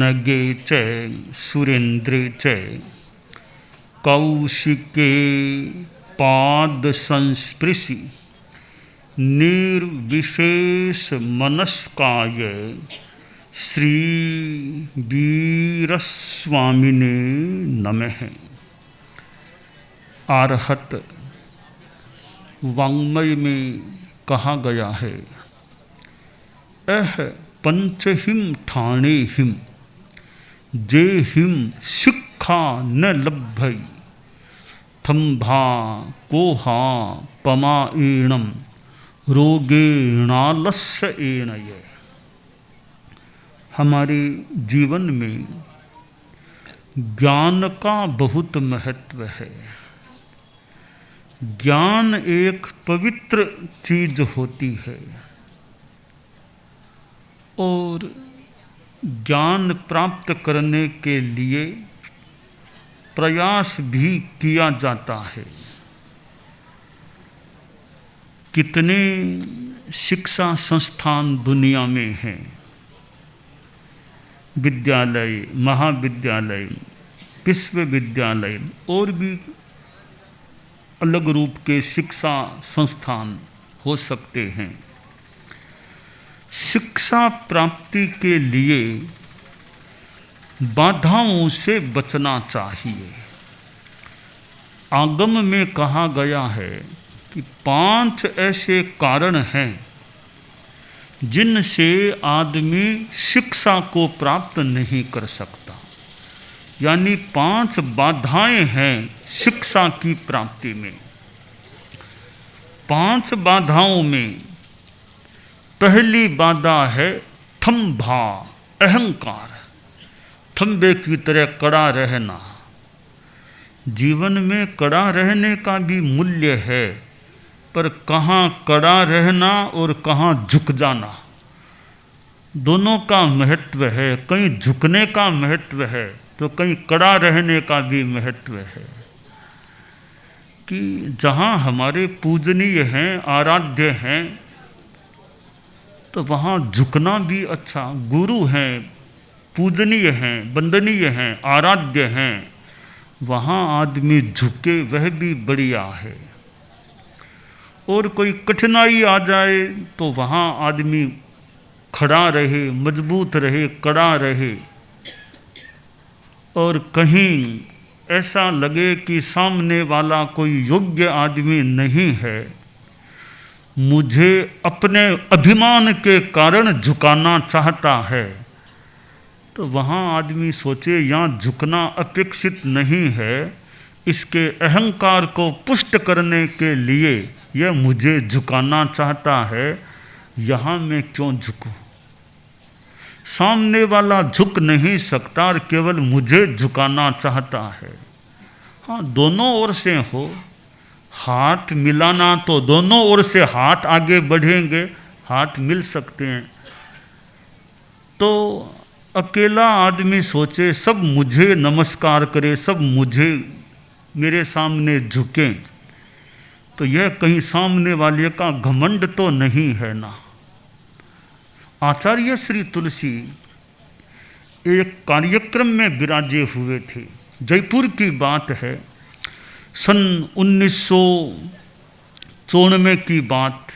नगे च सुरेन्द्रे च कौशिके पाद संस्पृशि निर्विशेष मनस्काय श्री वीरस्वामिने नमः। आरहत वाङ्मय में कहा गया है, एह पंचहिम ठाणे हिम जे हिम शिक्षा न लभ्य थम्भा कोहा पमाएणम रोगेणालस्य एणय। हमारे जीवन में ज्ञान का बहुत महत्व है। ज्ञान एक पवित्र चीज होती है और ज्ञान प्राप्त करने के लिए प्रयास भी किया जाता है। कितने शिक्षा संस्थान दुनिया में हैं, विद्यालय, महाविद्यालय, विश्वविद्यालय और भी अलग रूप के शिक्षा संस्थान हो सकते हैं। शिक्षा प्राप्ति के लिए बाधाओं से बचना चाहिए। आगम में कहा गया है कि 5 ऐसे कारण हैं जिनसे आदमी शिक्षा को प्राप्त नहीं कर सकता। यानी 5 बाधाएं हैं शिक्षा की प्राप्ति में। 5 बाधाओं में पहली बाधा है थम्भा, अहंकार, थम्बे की तरह कड़ा रहना। जीवन में कड़ा रहने का भी मूल्य है, पर कहाँ कड़ा रहना और कहाँ झुक जाना, दोनों का महत्व है। कहीं झुकने का महत्व है तो कहीं कड़ा रहने का भी महत्व है। कि जहाँ हमारे पूजनीय हैं, आराध्य हैं, तो वहाँ झुकना भी अच्छा। गुरु हैं, पूजनीय हैं, वंदनीय हैं, आराध्य हैं, वहाँ आदमी झुके वह भी बढ़िया है। और कोई कठिनाई आ जाए तो वहाँ आदमी खड़ा रहे, मजबूत रहे, कड़ा रहे। और कहीं ऐसा लगे कि सामने वाला कोई योग्य आदमी नहीं है, मुझे अपने अभिमान के कारण झुकाना चाहता है, तो वहाँ आदमी सोचे यहाँ झुकना अपेक्षित नहीं है, इसके अहंकार को पुष्ट करने के लिए यह मुझे झुकाना चाहता है, यहाँ मैं क्यों झुकूं। सामने वाला झुक नहीं सकता और केवल मुझे झुकाना चाहता है। हाँ, दोनों ओर से हो, हाथ मिलाना तो दोनों ओर से हाथ आगे बढ़ेंगे, हाथ मिल सकते हैं। तो अकेला आदमी सोचे सब मुझे नमस्कार करे, सब मुझे मेरे सामने झुकें, तो यह कहीं सामने वाले का घमंड तो नहीं है ना। आचार्य श्री तुलसी एक कार्यक्रम में विराजे हुए थे। जयपुर की बात है, सन 1994 की बात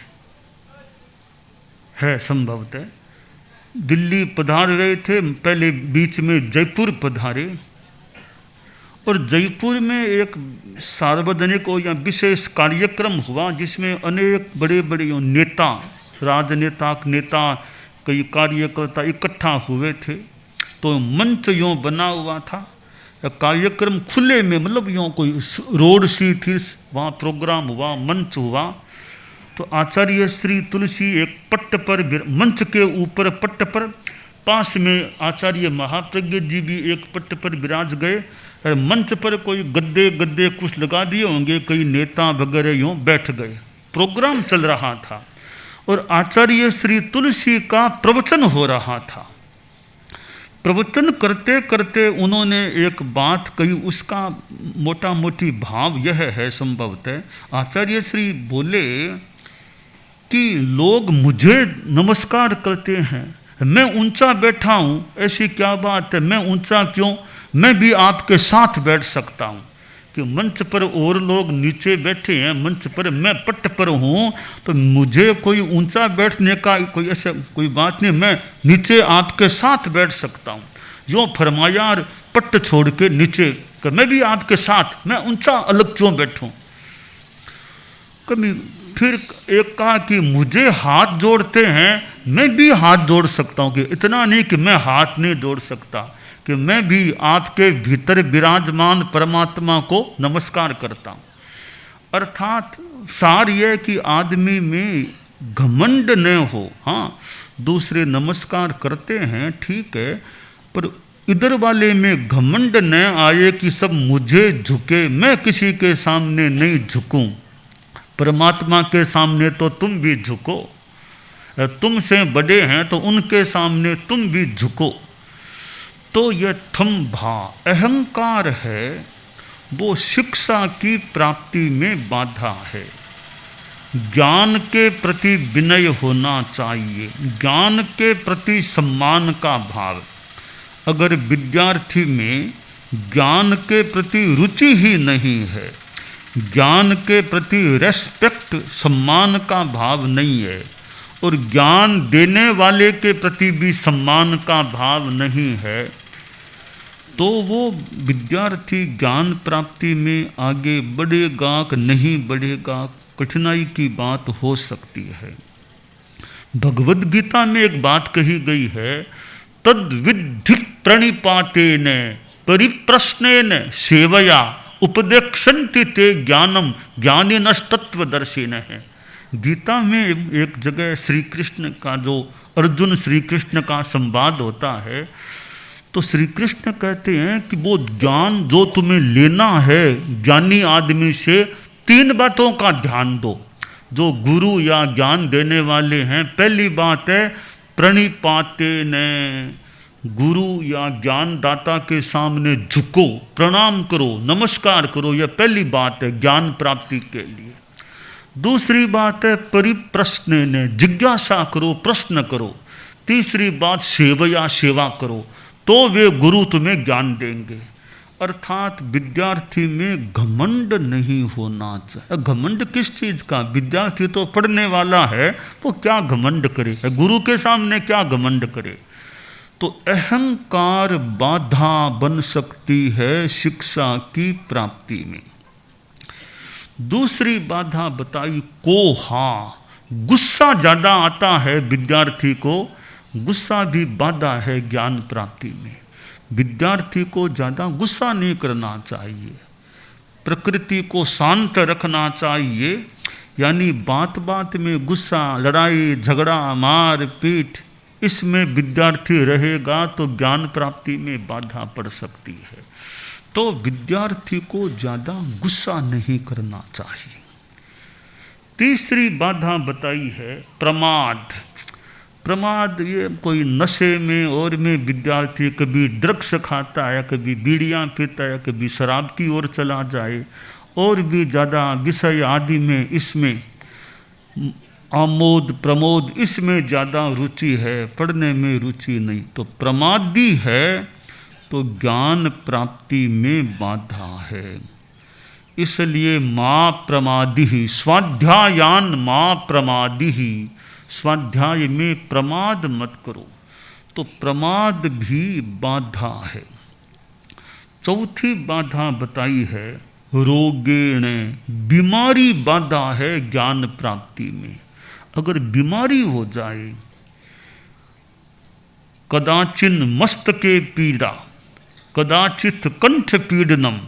है संभवतः। दिल्ली पधार रहे थे, पहले बीच में जयपुर पधारे और जयपुर में एक सार्वजनिक या विशेष कार्यक्रम हुआ जिसमें अनेक बड़े बड़े नेता, राजनेता, कई कार्यकर्ता इकट्ठा हुए थे। तो मंच यूँ बना हुआ था, कार्यक्रम खुले में, मतलब यूँ कोई रोड सी थी, वहाँ प्रोग्राम हुआ, मंच हुआ। तो आचार्य श्री तुलसी एक पट्ट पर, मंच के ऊपर पट्ट पर, पास में आचार्य महाप्रज्ञ जी भी एक पट्ट पर विराज गए। मंच पर कोई गद्दे कुछ लगा दिए होंगे, कई नेता वगैरह यूँ बैठ गए। प्रोग्राम चल रहा था और आचार्य श्री तुलसी का प्रवचन हो रहा था। प्रवचन करते करते उन्होंने एक बात कही, उसका मोटा मोटी भाव यह है संभवतः। आचार्य श्री बोले कि लोग मुझे नमस्कार करते हैं, मैं ऊंचा बैठा हूं, ऐसी क्या बात है, मैं ऊंचा क्यों, मैं भी आपके साथ बैठ सकता हूं। कि मंच पर और लोग नीचे बैठे हैं, मंच पर मैं पट्ट पर हूं, तो मुझे कोई ऊंचा बैठने का कोई ऐसा कोई बात नहीं, मैं नीचे आपके साथ बैठ सकता हूं। यो फरमाया और पट्ट छोड़ के नीचे कि मैं भी आपके साथ, मैं ऊंचा अलग क्यों बैठूं। कभी फिर एक कहा कि मुझे हाथ जोड़ते हैं, मैं भी हाथ जोड़ सकता हूं। कि इतना नहीं कि मैं हाथ नहीं जोड़ सकता, कि मैं भी आपके भीतर विराजमान परमात्मा को नमस्कार करता हूं। अर्थात सार यह कि आदमी में घमंड न हो। हाँ, दूसरे नमस्कार करते हैं ठीक है, पर इधर वाले में घमंड न आए कि सब मुझे झुके, मैं किसी के सामने नहीं झुकूं। परमात्मा के सामने तो तुम भी झुको, तुमसे बड़े हैं तो उनके सामने तुम भी झुको। तो यह थम्भा अहंकार है, वो शिक्षा की प्राप्ति में बाधा है। ज्ञान के प्रति विनय होना चाहिए, ज्ञान के प्रति सम्मान का भाव। अगर विद्यार्थी में ज्ञान के प्रति रुचि ही नहीं है, ज्ञान के प्रति रेस्पेक्ट सम्मान का भाव नहीं है, और ज्ञान देने वाले के प्रति भी सम्मान का भाव नहीं है, तो वो विद्यार्थी ज्ञान प्राप्ति में आगे बढ़ेगा कि नहीं बढ़ेगा, कठिनाई की बात हो सकती है। भगवद गीता में एक बात कही गई है, तद विद्धि प्रणिपातेन परिप्रश्नेन सेवया उपदेक्षन्ति ते ज्ञानम ज्ञानिनस्तत्वदर्शिनः है। गीता में एक जगह श्री कृष्ण का, जो अर्जुन श्री कृष्ण का संवाद होता है, तो श्री कृष्ण कहते हैं कि वो ज्ञान जो तुम्हें लेना है ज्ञानी आदमी से, 3 बातों का ध्यान दो। जो गुरु या ज्ञान देने वाले हैं, पहली बात है प्रणिपातेन, गुरु या ज्ञानदाता के सामने झुको, प्रणाम करो, नमस्कार करो, यह पहली बात है ज्ञान प्राप्ति के लिए। दूसरी बात है परिप्रश्न, जिज्ञासा करो, प्रश्न करो। तीसरी बात सेवया, सेवा करो, तो वे गुरु तुम्हें ज्ञान देंगे। अर्थात विद्यार्थी में घमंड नहीं होना चाहिए। घमंड किस चीज़ का, विद्यार्थी तो पढ़ने वाला है, वो क्या घमंड करे, गुरु के सामने क्या घमंड करे। तो अहंकार बाधा बन सकती है शिक्षा की प्राप्ति में। दूसरी बाधा बताई कोहा, गुस्सा ज़्यादा आता है विद्यार्थी को, गुस्सा भी बाधा है ज्ञान प्राप्ति में। विद्यार्थी को ज़्यादा गुस्सा नहीं करना चाहिए, प्रकृति को शांत रखना चाहिए। यानी बात बात में गुस्सा, लड़ाई झगड़ा, मार पीट, इसमें विद्यार्थी रहेगा तो ज्ञान प्राप्ति में बाधा पड़ सकती है। तो विद्यार्थी को ज़्यादा गुस्सा नहीं करना चाहिए। तीसरी बाधा बताई है प्रमाद। प्रमाद, ये कोई नशे में और में विद्यार्थी कभी ड्रग्स खाता है, कभी बीड़ियाँ पीता है, कभी शराब की ओर चला जाए, और भी ज़्यादा विषय आदि में, इसमें आमोद प्रमोद, इसमें ज़्यादा रुचि है, पढ़ने में रुचि नहीं, तो प्रमादी है, तो ज्ञान प्राप्ति में बाधा है। इसलिए माँ प्रमादी ही, स्वाध्यायान माँ प्रमादी ही, स्वाध्याय में प्रमाद मत करो। तो प्रमाद भी बाधा है। चौथी बाधा बताई है रोगेण, बीमारी बाधा है ज्ञान प्राप्ति में। अगर बीमारी हो जाए, कदाचिन मस्तके पीड़ा, कदाचित कंठ पीडनम,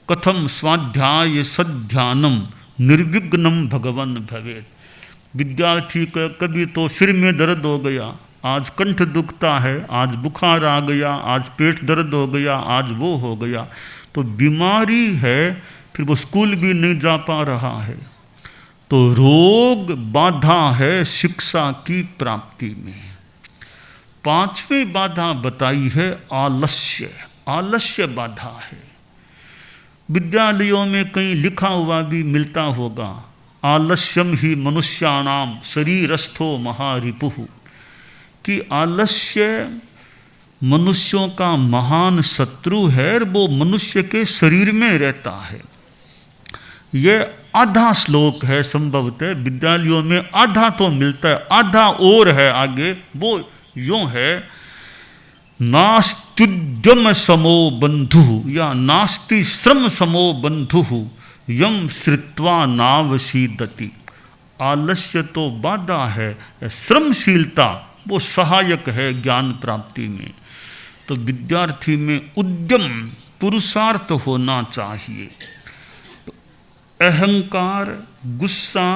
कथम स्वाध्याय सध्यानम निर्विघ्नम भगवन भवेत। विद्यार्थी का कभी तो सिर में दर्द हो गया, आज कंठ दुखता है, आज बुखार आ गया, आज पेट दर्द हो गया, आज वो हो गया, तो बीमारी है, फिर वो स्कूल भी नहीं जा पा रहा है। तो रोग बाधा है शिक्षा की प्राप्ति में। पांचवी बाधा बताई है आलस्य। आलस्य बाधा है। विद्यालयों में कहीं लिखा हुआ भी मिलता होगा, आलस्यम ही मनुष्याणाम शरीरस्थो महारिपुः, कि आलस्य मनुष्यों का महान शत्रु है और वो मनुष्य के शरीर में रहता है। यह आधा श्लोक है, संभवतः विद्यालयों में आधा तो मिलता है, आधा और है आगे। वो यूं है, नास्त्युद्यम समो बंधु या नास्ति श्रम समो बंधु यम श्रुत्वा नावसीदति। आलस्य तो बाधा है, श्रमशीलता वो सहायक है ज्ञान प्राप्ति में। तो विद्यार्थी में उद्यम पुरुषार्थ होना चाहिए। अहंकार, गुस्सा,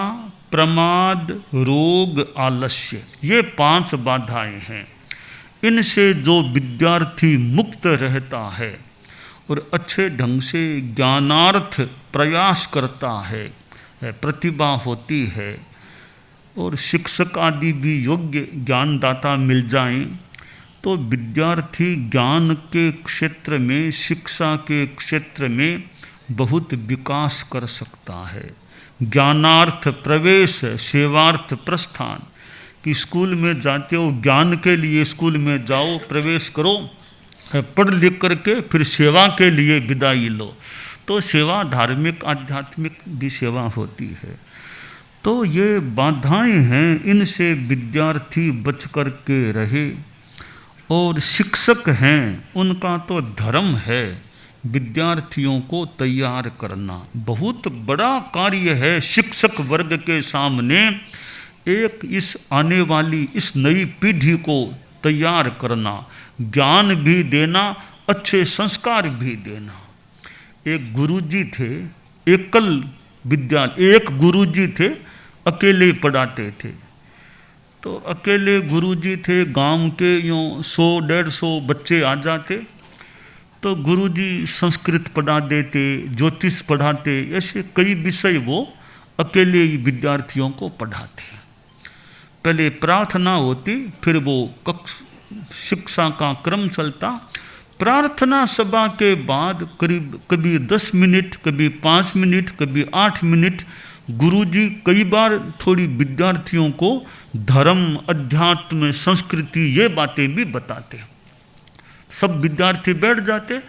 प्रमाद, रोग, आलस्य, ये 5 बाधाएं हैं। इनसे जो विद्यार्थी मुक्त रहता है और अच्छे ढंग से ज्ञानार्थ प्रयास करता है, प्रतिभा होती है और शिक्षक आदि भी योग्य ज्ञानदाता मिल जाएं, तो विद्यार्थी ज्ञान के क्षेत्र में, शिक्षा के क्षेत्र में बहुत विकास कर सकता है। ज्ञानार्थ प्रवेश, सेवार्थ प्रस्थान, कि स्कूल में जाते हो ज्ञान के लिए, स्कूल में जाओ, प्रवेश करो, पढ़ लिख करके फिर सेवा के लिए विदाई लो। तो सेवा धार्मिक आध्यात्मिक भी सेवा होती है। तो ये बाधाएं हैं, इनसे विद्यार्थी बच कर के रहे। और शिक्षक हैं, उनका तो धर्म है विद्यार्थियों को तैयार करना। बहुत बड़ा कार्य है शिक्षक वर्ग के सामने, एक इस आने वाली इस नई पीढ़ी को तैयार करना, ज्ञान भी देना, अच्छे संस्कार भी देना। एक गुरुजी थे, एकल विद्यालय, एक गुरुजी थे, अकेले पढ़ाते थे। तो अकेले गुरुजी थे, गांव के यूँ 100-150 बच्चे आ जाते, तो गुरुजी संस्कृत पढ़ा देते, ज्योतिष पढ़ाते, ऐसे कई विषय वो अकेले विद्यार्थियों को पढ़ाते। पहले प्रार्थना होती, फिर वो शिक्षा का क्रम चलता। प्रार्थना सभा के बाद करीब कभी 10 मिनट, कभी 5 मिनट, कभी 8 मिनट गुरुजी कई बार थोड़ी विद्यार्थियों को धर्म, अध्यात्म, संस्कृति ये बातें भी बताते। सब विद्यार्थी बैठ जाते,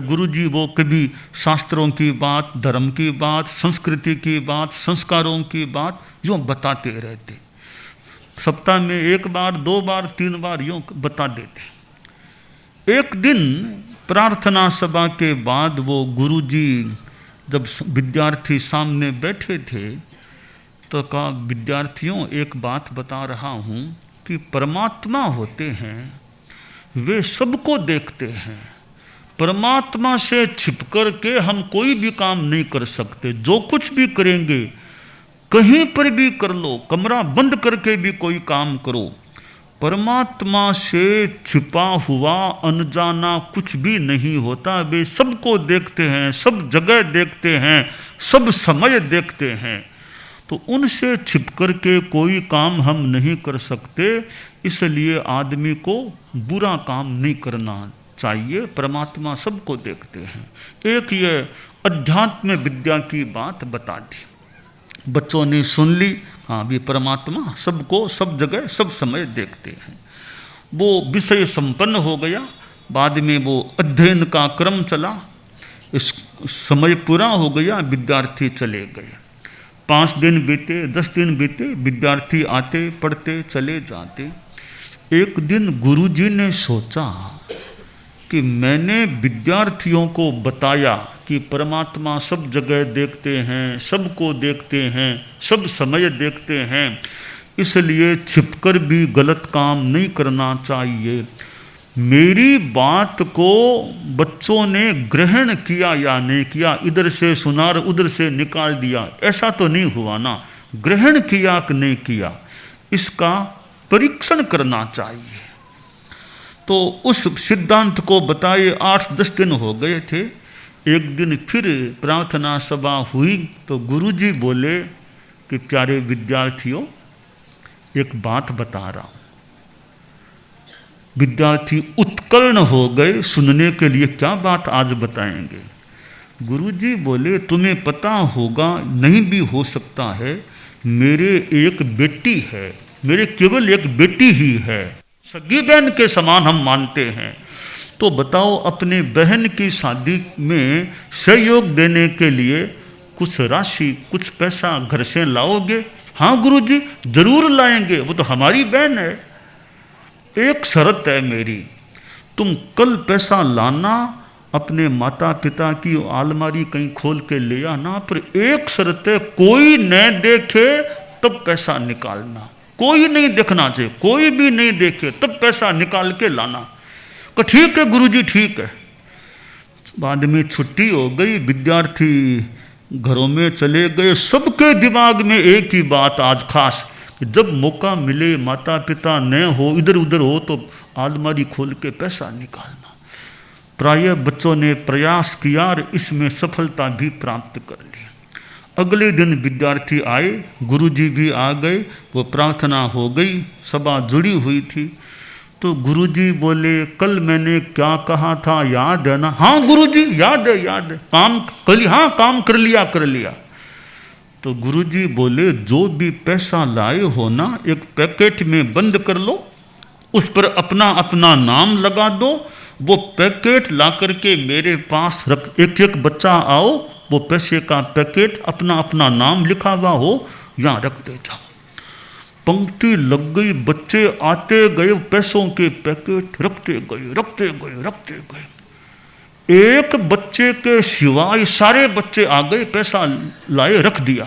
गुरुजी वो कभी शास्त्रों की बात, धर्म की बात, संस्कृति की बात, संस्कारों की बात यूँ बताते रहते। सप्ताह में 1 बार, 2 बार, 3 बार यूँ बता देते। एक दिन प्रार्थना सभा के बाद वो गुरुजी जब विद्यार्थी सामने बैठे थे, तो कहा, विद्यार्थियों एक बात बता रहा हूँ कि परमात्मा होते हैं, वे सबको देखते हैं। परमात्मा से छिप कर के हम कोई भी काम नहीं कर सकते। जो कुछ भी करेंगे कहीं पर भी कर लो, कमरा बंद करके भी कोई काम करो, परमात्मा से छिपा हुआ अनजाना कुछ भी नहीं होता। वे सबको देखते हैं, सब जगह देखते हैं, सब समय देखते हैं। तो उनसे छिप कर के कोई काम हम नहीं कर सकते, इसलिए आदमी को बुरा काम नहीं करना चाहिए। परमात्मा सबको देखते हैं। एक ये अध्यात्म विद्या की बात बता दी, बच्चों ने सुन ली। हाँ, भी परमात्मा सबको सब जगह सब समय देखते हैं। वो विषय संपन्न हो गया। बाद में वो अध्ययन का क्रम चला, इस समय पूरा हो गया, विद्यार्थी चले गए। 5 दिन बीते, 10 दिन बीते, विद्यार्थी आते, पढ़ते, चले जाते। एक दिन गुरुजी ने सोचा कि मैंने विद्यार्थियों को बताया कि परमात्मा सब जगह देखते हैं, सबको देखते हैं, सब समय देखते हैं, इसलिए छिपकर भी गलत काम नहीं करना चाहिए। मेरी बात को बच्चों ने ग्रहण किया या नहीं किया, इधर से सुना उधर से निकाल दिया, ऐसा तो नहीं हुआ ना। ग्रहण किया कि नहीं किया, इसका परीक्षण करना चाहिए। तो उस सिद्धांत को बताए 8-10 दिन हो गए थे। एक दिन फिर प्रार्थना सभा हुई तो गुरुजी बोले कि प्यारे विद्यार्थियों, एक बात बता रहा हूँ। विद्यार्थी उत्कर्ण हो गए सुनने के लिए, क्या बात आज बताएंगे। गुरुजी बोले, तुम्हें पता होगा, नहीं भी हो सकता है, मेरे एक बेटी है, मेरे केवल एक बेटी ही है। सगी बहन के समान हम मानते हैं। तो बताओ, अपने बहन की शादी में सहयोग देने के लिए कुछ राशि, कुछ पैसा घर से लाओगे? हाँ गुरुजी जरूर लाएंगे, वो तो हमारी बहन है। एक शर्त है मेरी, तुम कल पैसा लाना, अपने माता पिता की अलमारी कहीं खोल के ले आना, पर एक शर्त है, कोई न देखे तब पैसा निकालना। कोई नहीं देखना चाहिए, कोई भी नहीं देखे तब पैसा निकाल के लाना। तो ठीक है गुरुजी ठीक है। बाद में छुट्टी हो गई, विद्यार्थी घरों में चले गए। सबके दिमाग में एक ही बात आज खास, कि जब मौका मिले, माता पिता न हो, इधर उधर हो, तो अलमारी खोल के पैसा निकालना। प्रायः बच्चों ने प्रयास किया और इसमें सफलता भी प्राप्त कर ली। अगले दिन विद्यार्थी आए, गुरुजी भी आ गए, वो प्रार्थना हो गई, सभा जुड़ी हुई थी। तो गुरुजी बोले, कल मैंने क्या कहा था याद है ना? हाँ गुरुजी याद है, याद है। काम कर लिया? हाँ काम कर लिया। तो गुरुजी बोले, जो भी पैसा लाए हो ना, एक पैकेट में बंद कर लो, उस पर अपना अपना नाम लगा दो। वो पैकेट ला करके मेरे पास रख, एक एक बच्चा आओ, वो पैसे का पैकेट अपना अपना नाम लिखा हुआ हो यहाँ रख दे जाओ। पंक्ति लग गई, बच्चे आते गए, पैसों के पैकेट रखते गए। एक बच्चे के सिवाय सारे बच्चे आ गए, पैसा लाए, रख दिया।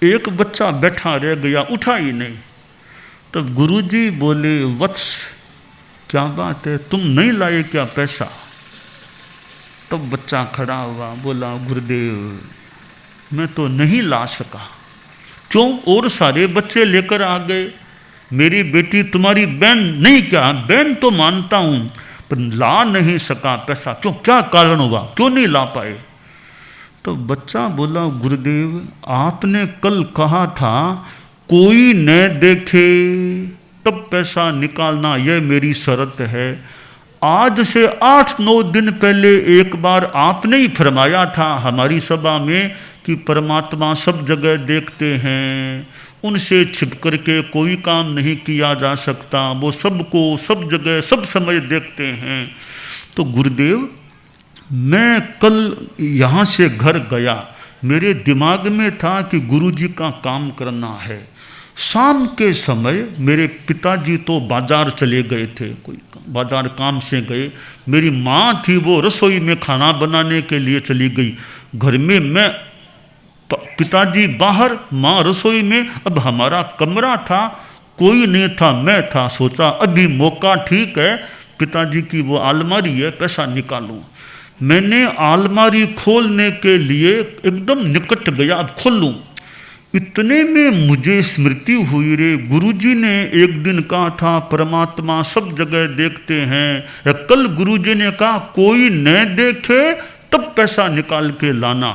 एक बच्चा बैठा रह गया, उठा ही नहीं। तो गुरुजी बोले, वत्स क्या बात है, तुम नहीं लाए क्या पैसा? तब बच्चा खड़ा हुआ, बोला, गुरुदेव मैं तो नहीं ला सका। क्यों? और सारे बच्चे लेकर आ गए। मेरी बेटी तुम्हारी बहन नहीं क्या? बहन तो मानता हूं, पर ला नहीं सका पैसा। क्यों? क्या कारण हुआ, क्यों नहीं ला पाए? तो बच्चा बोला, गुरुदेव आपने कल कहा था कोई न देखे तब पैसा निकालना, यह मेरी शर्त है। आज से 8-9 दिन पहले एक बार आपने ही फरमाया था हमारी सभा में कि परमात्मा सब जगह देखते हैं, उनसे छिप करके कोई काम नहीं किया जा सकता, वो सबको सब जगह सब समय देखते हैं। तो गुरुदेव मैं कल यहाँ से घर गया, मेरे दिमाग में था कि गुरुजी का काम करना है। शाम के समय मेरे पिताजी तो बाजार चले गए थे, कोई बाजार काम से गए। मेरी माँ थी, वो रसोई में खाना बनाने के लिए चली गई। घर में मैं, पिताजी बाहर, माँ रसोई में। अब हमारा कमरा था, कोई नहीं था, मैं था। सोचा अभी मौका ठीक है, पिताजी की वो अलमारी है, पैसा निकालूं। मैंने अलमारी खोलने के लिए एकदम निकट गया, अब खोलूं। इतने में मुझे स्मृति हुई, रे गुरुजी ने एक दिन कहा था परमात्मा सब जगह देखते हैं। कल गुरुजी ने कहा कोई न देखे तब पैसा निकाल के लाना।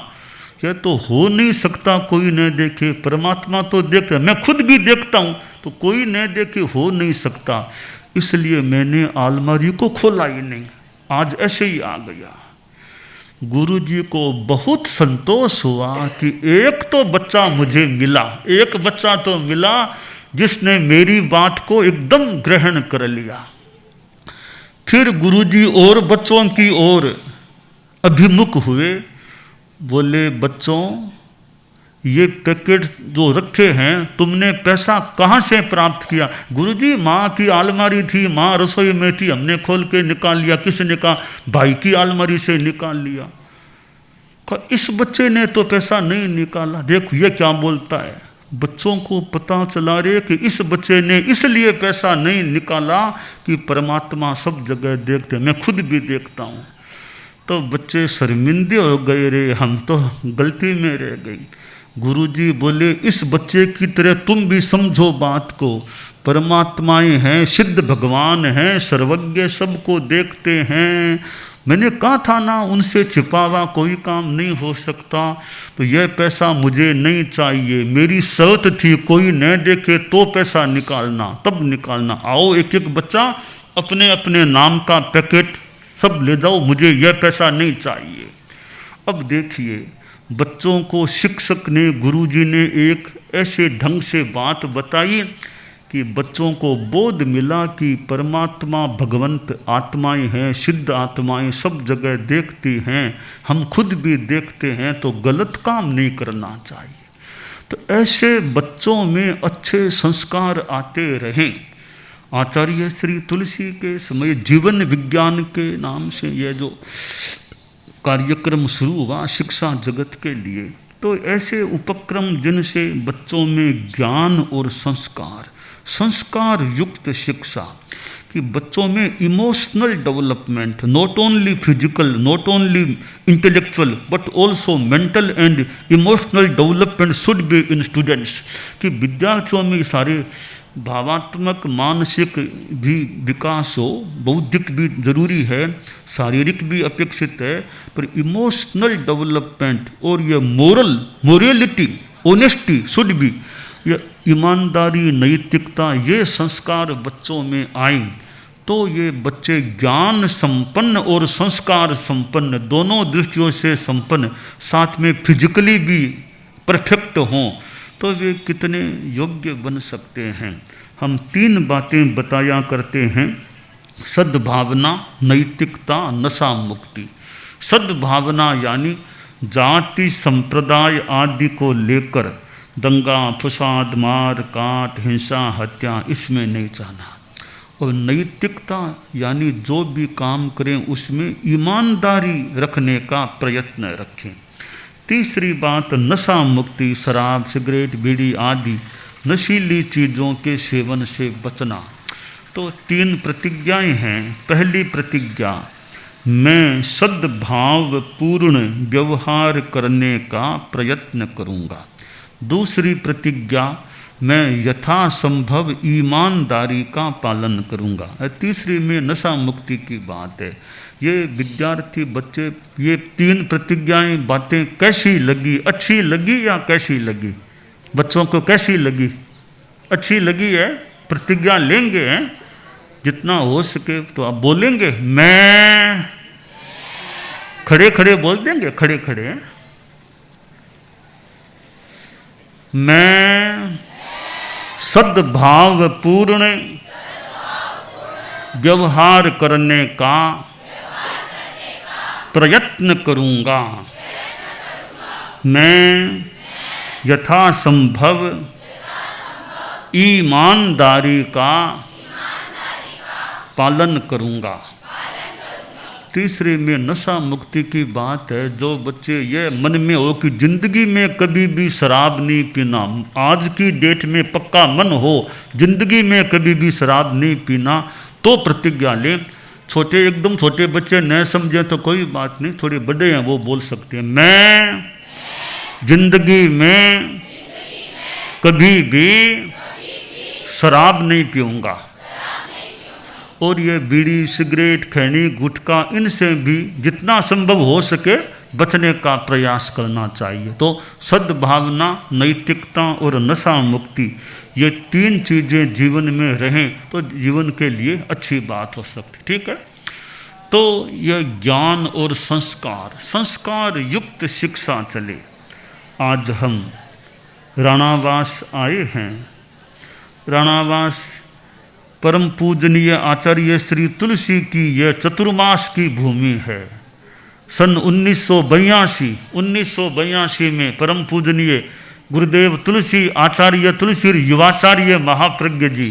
यह तो हो नहीं सकता, कोई न देखे, परमात्मा तो देखता, मैं खुद भी देखता हूँ, तो कोई न देखे हो नहीं सकता। इसलिए मैंने अलमारी को खोला ही नहीं, आज ऐसे ही आ गया। गुरुजी को बहुत संतोष हुआ कि एक तो बच्चा मुझे मिला, एक बच्चा तो मिला जिसने मेरी बात को एकदम ग्रहण कर लिया। फिर गुरुजी और बच्चों की ओर अभिमुख हुए, बोले, बच्चों ये पैकेट जो रखे हैं तुमने पैसा कहाँ से प्राप्त किया? गुरुजी माँ की अलमारी थी, माँ रसोई में थी, हमने खोल के निकाल लिया। किसने कहा? भाई की अलमारी से निकाल लिया। इस बच्चे ने तो पैसा नहीं निकाला। देखो ये क्या बोलता है। बच्चों को पता चला रे कि इस बच्चे ने इसलिए पैसा नहीं निकाला कि परमात्मा सब जगह देखते, मैं खुद भी देखता हूँ। तो बच्चे शर्मिंदे हो गए, रे हम तो गलती में रह गई। गुरुजी बोले, इस बच्चे की तरह तुम भी समझो बात को। परमात्माएं हैं, सिद्ध भगवान हैं, सर्वज्ञ, सबको देखते हैं। मैंने कहा था ना, उनसे छिपा हुआ कोई काम नहीं हो सकता। तो यह पैसा मुझे नहीं चाहिए, मेरी शर्त थी कोई न देखे तो पैसा निकालना, तब निकालना। आओ एक एक बच्चा अपने अपने नाम का पैकेट सब ले जाओ, मुझे यह पैसा नहीं चाहिए। अब देखिए, बच्चों को शिक्षक ने, गुरुजी ने एक ऐसे ढंग से बात बताई कि बच्चों को बोध मिला कि परमात्मा भगवंत आत्माएं हैं, सिद्ध आत्माएं सब जगह देखती हैं, हम खुद भी देखते हैं, तो गलत काम नहीं करना चाहिए। तो ऐसे बच्चों में अच्छे संस्कार आते रहें। आचार्य श्री तुलसी के समय जीवन विज्ञान के नाम से यह जो कार्यक्रम शुरू हुआ शिक्षा जगत के लिए, तो ऐसे उपक्रम जिनसे बच्चों में ज्ञान और संस्कार युक्त शिक्षा, कि बच्चों में emotional development, not only physical, not only intellectual, but also mental and emotional development should be in students, कि विद्यार्थियों में सारे भावात्मक मानसिक भी विकास हो, बौद्धिक भी जरूरी है, शारीरिक भी अपेक्षित है, पर इमोशनल डेवलपमेंट और ये मोरलिटी, ऑनेस्टी शुड बी, ये ईमानदारी, नैतिकता, ये संस्कार बच्चों में आए तो ये बच्चे ज्ञान संपन्न और संस्कार संपन्न, दोनों दृष्टियों से संपन्न, साथ में फिजिकली भी परफेक्ट हों, तो वे कितने योग्य बन सकते हैं। हम 3 बातें बताया करते हैं: सद्भावना, नैतिकता, नशा मुक्ति। सद्भावना यानी जाति संप्रदाय आदि को लेकर दंगा फसाद, मार काट, हिंसा, हत्या, इसमें नहीं जाना। और नैतिकता यानी जो भी काम करें उसमें ईमानदारी रखने का प्रयत्न रखें। तीसरी बात नशा मुक्ति, शराब, सिगरेट, बीड़ी आदि नशीली चीज़ों के सेवन से बचना। तो 3 प्रतिज्ञाएं हैं। पहली प्रतिज्ञा, मैं सद्भाव पूर्ण व्यवहार करने का प्रयत्न करूँगा। दूसरी प्रतिज्ञा, मैं यथासंभव ईमानदारी का पालन करूँगा। तीसरी में नशा मुक्ति की बात है। ये विद्यार्थी बच्चे ये 3 प्रतिज्ञाएं बातें कैसी लगी, अच्छी लगी या कैसी लगी? बच्चों को कैसी लगी? अच्छी लगी है? प्रतिज्ञा लेंगे हैं? जितना हो सके तो आप बोलेंगे, मैं खड़े खड़े बोल देंगे, खड़े खड़े, मैं सद्भाव पूर्ण व्यवहार करने का प्रयत्न करूँगा। मैं यथासंभव ईमानदारी का पालन करूँगा। तीसरे में नशा मुक्ति की बात है। जो बच्चे ये मन में हो कि जिंदगी में कभी भी शराब नहीं पीना, आज की डेट में पक्का मन हो जिंदगी में कभी भी शराब नहीं पीना, तो प्रतिज्ञा लें। छोटे एकदम छोटे बच्चे न समझें तो कोई बात नहीं, थोड़े बड़े हैं वो बोल सकते हैं, मैं जिंदगी में कभी भी शराब नहीं पीऊँगा। और ये बीड़ी, सिगरेट, खैनी, गुटखा, इनसे भी जितना संभव हो सके बचने का प्रयास करना चाहिए। तो सद्भावना, नैतिकता और नशा मुक्ति, ये 3 चीज़ें जीवन में रहें तो जीवन के लिए अच्छी बात हो सकती। ठीक है, तो यह ज्ञान और संस्कार युक्त शिक्षा चले। आज हम राणावास आए हैं। राणावास परम पूजनीय आचार्य श्री तुलसी की यह चतुर्मास की भूमि है। सन 1982 में परम पूजनीय गुरुदेव तुलसी, आचार्य तुलसी युवाचार्य महाप्रज्ञ जी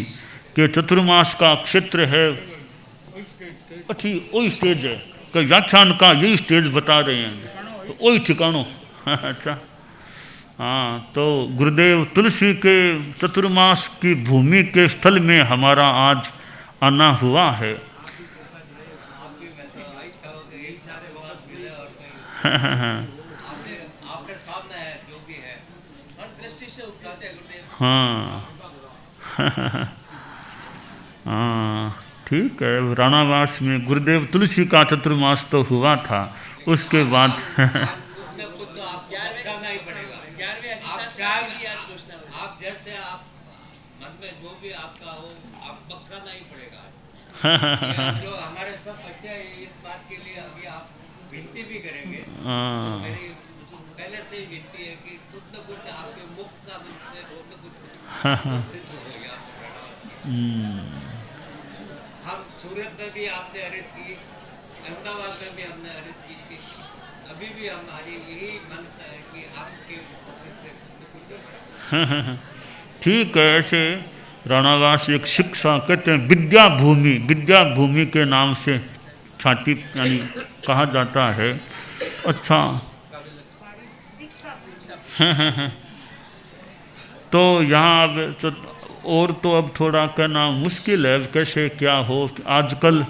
के चतुर्मास का क्षेत्र है। अच्छी वही स्टेज है कि व्याख्यान का यही स्टेज बता रहे हैं, तो वही ठिकानों। अच्छा हाँ, तो गुरुदेव तुलसी के चतुर्मास की भूमि के स्थल में हमारा आज आना हुआ है। हाँ हाँ, ठीक है। राणावास में गुरुदेव तुलसी का चतुर्मास तो हुआ था, उसके बाद आप जैसे आप मन में जो भी आपका हो, आप बख्शाना ही पड़ेगा। जो हमारे सब बच्चे इस बात के लिए अभी आप विनती भी करेंगे, तो मेरी पहले से ही विनती है कि कुछ न कुछ आपके मुख का कुछ न कुछ सिद्ध हो गया। हम सूरत में भी आपसे अर्ज की, अहमदाबाद में भी हमने अर्ज की थी, अभी भी हमारी यही मनसा है कि आपके से कुछ ठीक है। ऐसे राणावास एक शिक्षा कहते हैं, विद्या भूमि के नाम से छाती यानी कहा जाता है। अच्छा तो यहाँ अब तो और तो अब थोड़ा कहना मुश्किल है, कैसे क्या हो आजकल जो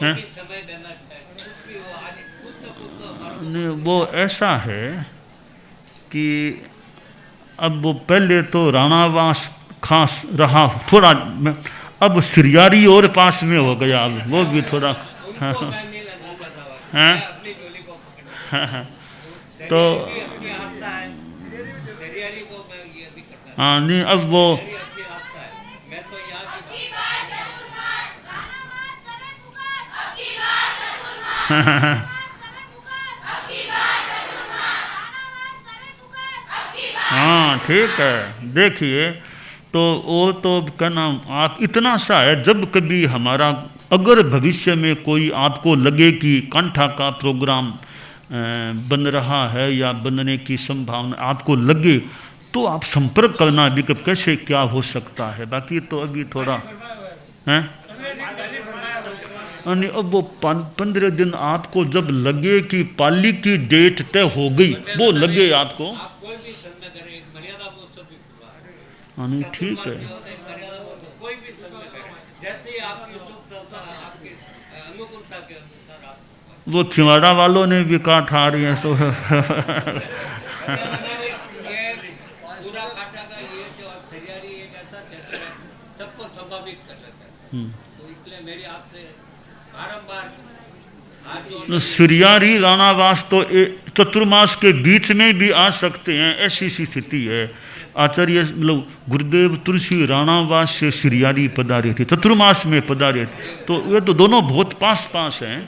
हैं। भी समय देना चाहिए, कुछ भी हो, आज कुछ तो हमारा नहीं, वो ऐसा है कि अब वो पहले तो राणावास खास रहा थोड़ा, अब सिरियारी और पास में हो गया, अब वो भी थोड़ा हाँ उनको मैं नहीं लगाता था, हाँ मैं अपनी जोली को पकड़ना, हाँ हाँ। तो शरीरी भी अपनी आस्था है, शरीरी को मैं ये नहीं करता, हाँ नहीं अब वो शरीरी अपनी आस्था है, मैं तो यहाँ की हाँ ठीक है। देखिए तो वो तो कहना आप इतना सा है, जब कभी हमारा अगर भविष्य में कोई आपको लगे कि कंठा का प्रोग्राम बन रहा है या बनने की संभावना आपको लगे, तो आप संपर्क करना अभी कब कैसे क्या हो सकता है। बाकी तो अभी थोड़ा हैं नहीं, अब वो 15 दिन आपको जब लगे कि पाली की डेट तय हो गई, वो लगे आपको आप कोई भी संत में करें, एक मर्यादा महोत्सव भी खुला है, हाँ नहीं ठीक है। मर्यादा महोत्सव कोई भी संत में करें, जैसे ही आपकी सुख संस्था आपकी अनुकूलता के अनुसार आप वो छिवाड़ा वालों ने भी कहा था आ रही है सो ये पूरा काटा का ये जो और सरियारी एक ऐसा क्षेत्र है, सबको स्वाभाविक कर लेता है, तो इसलिए मेरी आपसे बारंबार हाथ जोड़ सिरियारी राणावास तो चतुर्मास के बीच में भी आ सकते हैं, ऐसी सी स्थिति है। आचार्य मतलब गुरुदेव तुलसी राणावास से सिरियारी पधारे थे, चतुर्मास में पधारे थे, तो ये तो दोनों बहुत पास पास हैं।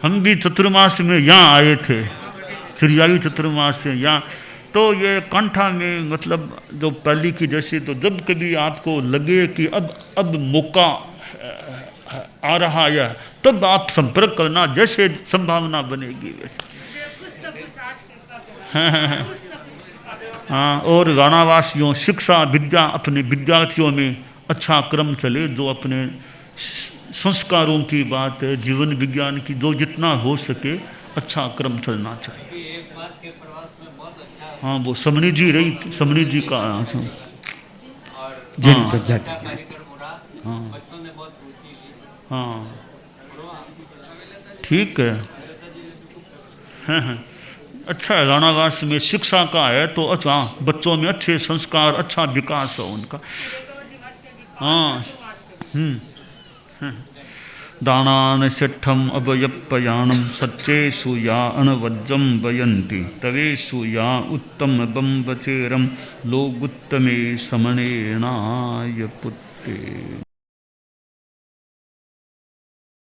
हम भी चतुर्मास में यहाँ आए थे, सिरियारी चतुर्मास से यहाँ, तो ये कंठा में मतलब जो पहली की जैसे, तो जब कभी आपको लगे कि अब मौका आ रहा है, तब आप संपर्क करना, जैसे संभावना बनेगी वैसे। हाँ और राणावासियों शिक्षा विद्या अपने विद्यार्थियों में अच्छा क्रम चले, जो अपने संस्कारों की बात है, जीवन विज्ञान की, जो जितना हो सके अच्छा क्रम चलना चाहिए। एक बात के प्रवास में बहुत अच्छा हाँ वो समनी जी रही, समनी जी का और हाँ बहुत अच्छा कार्यक्रम हो रहा, बच्चों ने बहुत रुचि ली, हाँ ठीक है। हाँ अच्छा है, राणावास में शिक्षा का है तो अच्छा, बच्चों में अच्छे संस्कार, अच्छा विकास हो उनका। हाँ दानान शठम अभयपयाणम सच्चेषु या अनवज्जम वयन्ति तवेषु या उत्तम बम्बचेरम लोगुत्तमे समनेनाय पुत्ते।